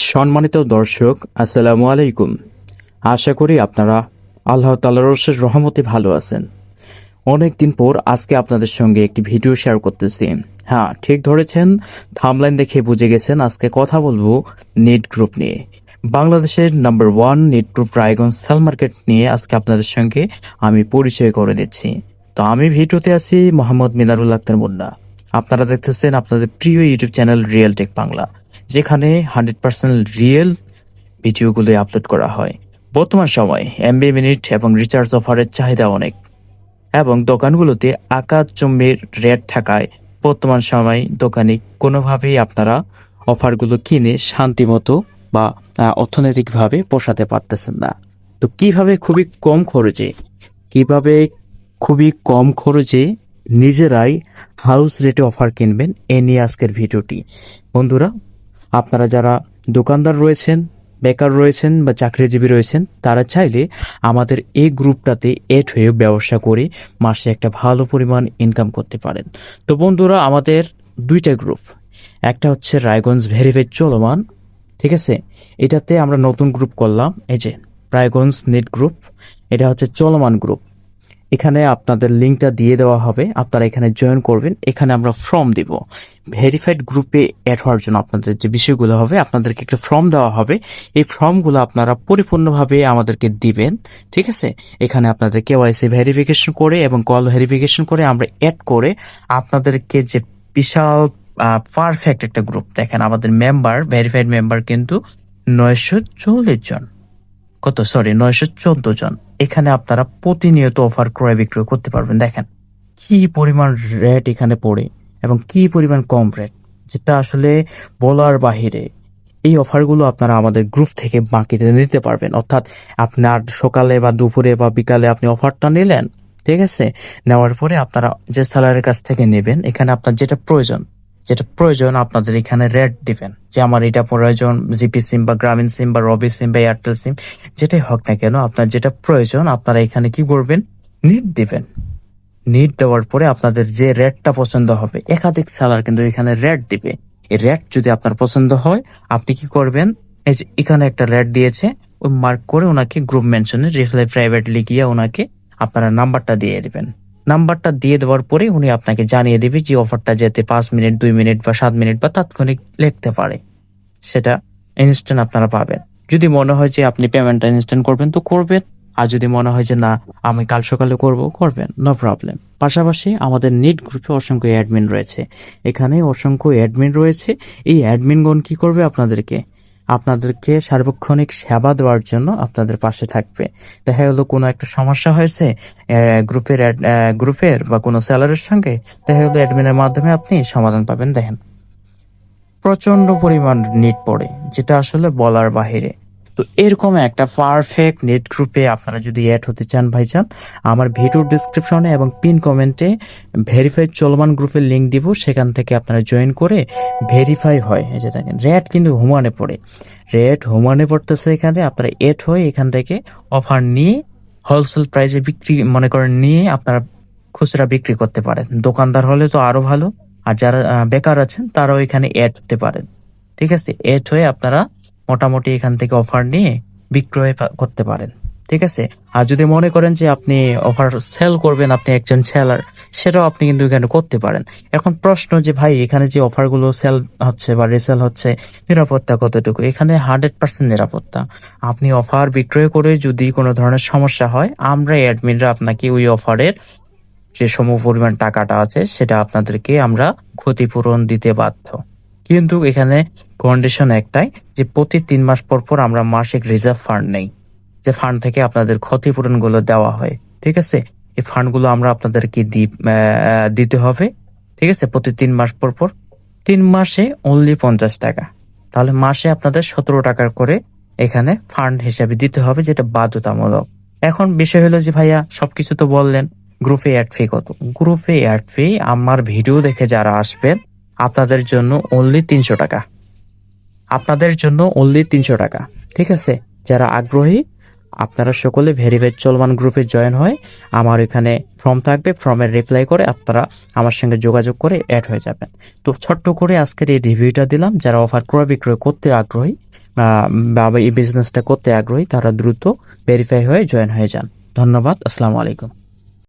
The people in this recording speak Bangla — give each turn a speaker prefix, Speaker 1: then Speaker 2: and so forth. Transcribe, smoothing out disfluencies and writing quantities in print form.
Speaker 1: সম্মানিত দর্শক, আসসালামু আলাইকুম। আশা করি আপনারা আল্লাহ তাআলার অশেষ রহমতে ভালো আছেন। অনেক দিন পর আজকে আপনাদের সঙ্গে একটি ভিডিও শেয়ার করতেছি। হ্যাঁ, ঠিক ধরেছেন, থাম্বনেল দেখে বুঝে গেছেন আজকে কথা বলবো নিট গ্রুপ নিয়ে। বাংলাদেশের number 1 knit group Raiganj sale market নিয়ে আজকে আপনাদের সঙ্গে আমি পরিচয় করে দিচ্ছি। তো আমি ভিডিওতে আছি মোহাম্মদ মিনারুল আক্তার মুন্না। আপনারা দেখতেছেন আপনাদের প্রিয় YouTube channel real tech Bangla, যেখানে 100% রিয়েল ভিডিওগুলো আপলোড করা হয়। বর্তমান সময় এমবি মিনিট এবং রিচার্জ অফারের চাহিদা অনেক, এবং দোকানগুলোতে আকাশচুম্বীর রেট থাকায় বর্তমান সময় দোকানে কোনোভাবেই আপনারা অফারগুলো কিনে শান্তিমতো বা অর্থনৈতিকভাবে পোষাতে পারতেছেন না। তো কিভাবে খুবই কম খরচে নিজেরাই হাউস রেটে অফার কিনবেন, এ নিয়ে আজকের ভিডিওটি। বন্ধুরা, আপনারা যারা দোকানদার রয়েছেন, বেকার রয়েছেন বা চাকরিজীবী রয়েছেন, তারা চাইলে আমাদের এই গ্রুপটাতে এড হয়ে ব্যবসা করে মাসে একটা ভালো পরিমাণ ইনকাম করতে পারেন। তো বন্ধুরা, আমাদের দুইটা গ্রুপ, একটা হচ্ছে রায়গঞ্জ ভেরিফাইড চলমান, ঠিক আছে, এটাতে আমরা নতুন গ্রুপ করলাম, এই যে রায়গঞ্জ নিট গ্রুপ। এটা হচ্ছে চলমান গ্রুপ। এখানে আপনাদের লিঙ্কটা দিয়ে দেওয়া হবে, আপনারা এখানে জয়েন করবেন। এখানে আমরা ফর্ম দিব। ভেরিফাইড গ্রুপে অ্যাড হওয়ার জন্য আপনাদের যে বিষয়গুলো হবে, আপনাদেরকে একটা ফর্ম দেওয়া হবে। এই ফর্মগুলো আপনারা পরিপূর্ণভাবে আমাদেরকে দিবেন, ঠিক আছে। এখানে আপনাদের কেওয়াইসি ভেরিফিকেশন করে এবং কল ভেরিফিকেশন করে আমরা অ্যাড করে আপনাদেরকে যে বিশাল পারফেক্ট একটা গ্রুপ, দেখেন আমাদের মেম্বার, ভেরিফাইড মেম্বার কিন্তু 940 জন, 914 জন। এখানে আপনারা প্রতিনিয়ত অফার ক্রয় বিক্রয় করতে পারবেন। দেখেন কি পরিমাণ রেট এখানে পড়ে এবং কি পরিমাণ কম রেট, যেটা আসলে বলার বাহিরে। এই অফারগুলো আপনারা আমাদের গ্রুপ থেকে বাকিতে নিতে পারবেন। অর্থাৎ আপনার সকালে বা দুপুরে বা বিকালে আপনি অফারটা নিলেন, ঠিক আছে। নেওয়ার পরে আপনারা যে সেলারের কাছ থেকে নেবেন, এখানে আপনার যেটা প্রয়োজন আপনাদের এখানে রেট দিবেন, যে আমার এটা প্রয়োজন, জিপি সিম বা গ্রামীণ সিম বা রবি সিম বা এয়ারটেল সিম, যেটাই হোক না কেন, আপনার যেটা প্রয়োজন আপনারা এখানে কি করবেন, নিট দিবেন। নিট দেওয়ার পরে আপনাদের যে রেটটা পছন্দ হবে, একাধিক সেলার কিন্তু এখানে রেট দিবে। এই রেট যদি আপনার পছন্দ হয়, আপনি কি করবেন, এই যে এখানে একটা রেট দিয়েছে, ওই মার্ক করে ওনাকে গ্রুপ মেনশনে রিপ্লাই প্রাইভেটলি গিয়ে ওনাকে আপনারা নাম্বারটা দিয়ে দিবেন। নাম্বারটা দিয়ে দেওয়ার পরে উনি আপনাকে জানিয়ে দেবে যে অফারটা যেতে 5 মিনিট, 2 মিনিট বা 7 মিনিট বা তাৎক্ষণিক লিখতে পারে, সেটা ইনস্ট্যান্ট আপনারা পাবেন। যদি মনে হয় যে আপনি পেমেন্টটা ইনস্ট্যান্ট করবেন তো করবেন, আর যদি মনে হয় যে না আমি কাল সকালে করবেন, নো প্রবলেম। পাশাপাশি আমাদের নিট গ্রুপে অসংখ্য অ্যাডমিন রয়েছে। এখানে অসংখ্য অ্যাডমিন রয়েছে। এই অ্যাডমিনগণ কি করবে, আপনাদেরকে সার্বক্ষণিক সেবা দেওয়ার জন্য আপনাদের পাশে থাকবে। দেখা গেলো কোনো একটা সমস্যা হয়েছে গ্রুপের বা কোনো সেলারের সঙ্গে, দেখা গেলো অ্যাডমিনের মাধ্যমে আপনি সমাধান পাবেন। দেখেন প্রচন্ড পরিমাণ নিট পড়ে, যেটা আসলে বলার বাহিরে। তো এরকম একটা পারফেক্ট নেট গ্রুপে আপনারা যদি অ্যাড হতে চান ভাইজান, আমার ভিডিও ডিসক্রিপশনে এবং পিন কমেন্টে ভেরিফাইড চলমান গ্রুপের লিঙ্ক দিব, সেখান থেকে আপনারা জয়েন করে ভেরিফাই হয়। এই যে দেখেন রেট কিন্তু হুমানে পড়তেছে। এখানে আপনারা অ্যাড হয়ে এখান থেকে অফার নিয়ে হোলসেল প্রাইসে বিক্রি মনে করেন নিয়ে আপনারা খুচরা বিক্রি করতে পারেন। দোকানদার হলে তো আরো ভালো, আর যারা বেকার আছেন তারাও এখানে অ্যাড হতে পারেন, ঠিক আছে। অ্যাড হয়ে আপনারা মোটামুটি এখান থেকে অফার নিয়ে বিক্রয় করতে পারেন, ঠিক আছে। আর যদি মনে করেন যে আপনি অফার সেল করবেন, আপনি একজন সেলার, সেটাও আপনি কিন্তু এখানে করতে পারেন। এখন প্রশ্ন যে ভাই এখানে যে অফারগুলো সেল হচ্ছে বা রিসেল হচ্ছে, নিরাপত্তা কতটুকু? এখানে 100% নিরাপত্তা। আপনি অফার বিক্রয় করে যদি কোনো ধরনের সমস্যা হয়, আমরা অ্যাডমিনরা আপনাকে ওই অফারের যে সম পরিমাণ টাকাটা আছে সেটা আপনাদেরকে আমরা ক্ষতিপূরণ দিতে বাধ্য। কিন্তু এখানে কন্ডিশন একটাই, যে প্রতি 3 মাস পর পর আমরা মাসিক রিজার্ভ ফান্ড নেই, যে ফান্ড থেকে আপনাদের ক্ষতিপূরণ গুলো দেওয়া হয়, ঠিক আছে। এই ফান্ড গুলো আমরা আপনাদেরকে দিতে হবে, ঠিক আছে, প্রতি 3 মাস পর পর। 3 মাসে অনলি 50 টাকা, তাহলে মাসে আপনাদের 17 টাকার করে এখানে ফান্ড হিসাবে দিতে হবে, যেটা বাধ্যতামূলক। এখন বিষয় হলো যে ভাইয়া সবকিছু তো বললেন, গ্রুপে অ্যাড ফি কত? গ্রুপে অ্যাড ফি আমার ভিডিও দেখে যারা আসবেন আপনাদের জন্য অনলি 300 টাকা, ঠিক আছে। যারা আগ্রহী আপনারা সকলে ভেরিফাইড চলমান গ্রুপে জয়েন হয়ে আমার এখানে ফর্ম থাকবে, ফর্মের রিপ্লাই করে আপনারা আমার সঙ্গে যোগাযোগ করে অ্যাড হয়ে যাবেন। তো ছোট্ট করে আজকের এই রিভিউটা দিলাম। যারা অফার ক্রয় বিক্রয় করতে আগ্রহী বা এই বিজনেসটা করতে আগ্রহী তারা দ্রুত ভেরিফাই হয়ে জয়েন হয়ে যান। ধন্যবাদ। আসসালামু আলাইকুম।